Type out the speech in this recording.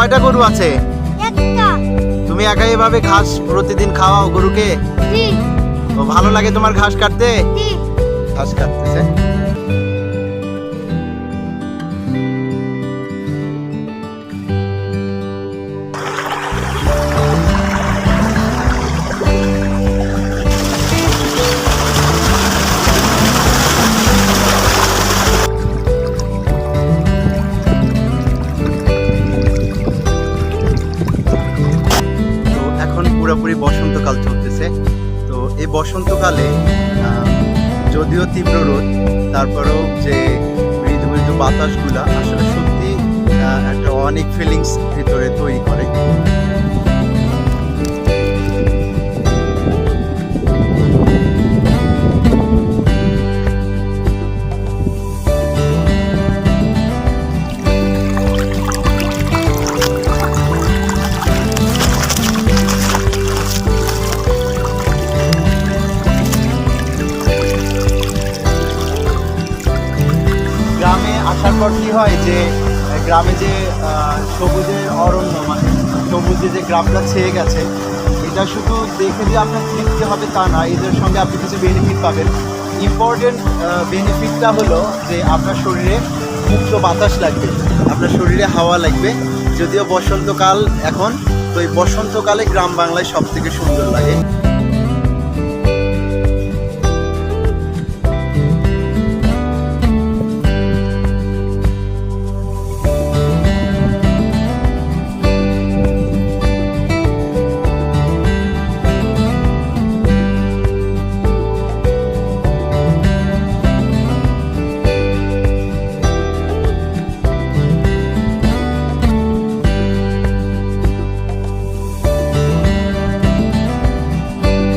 কয়টা গরু আছে? একটা। তুমি একাই এভাবে ঘাস প্রতিদিন খাওয়াও গরুকে? জি। ও ভালো লাগে তোমার ঘাস কাটতে? জি। ঘাস কাটতেছে। তো এখন পুরোপুরি বসন্তকাল চলতেছে। তো এই বসন্তকালে যদিও তীব্র রোদ, তারপরেও যে মৃদু মৃদু বাতাসগুলা আসলে সত্যি একটা অনেক ফিলিংস ভিতরে তৈরি করে। গ্রামে আসার পর কি হয় যে গ্রামে যে সবুজের অরণ্য, মানে সবুজে যে গ্রামটা ছেয়ে গেছে, এটা শুধু দেখে যে আপনার তৃপ্তি হবে তা না, এদের সঙ্গে আপনি কিছু বেনিফিট পাবেন। ইম্পর্টেন্ট বেনিফিটটা হলো যে আপনার শরীরে মুক্ত বাতাস লাগবে, আপনার শরীরে হাওয়া লাগবে। যদিও বসন্তকাল এখন, তো এই বসন্তকালে গ্রাম বাংলায় সব থেকে সুন্দর লাগে।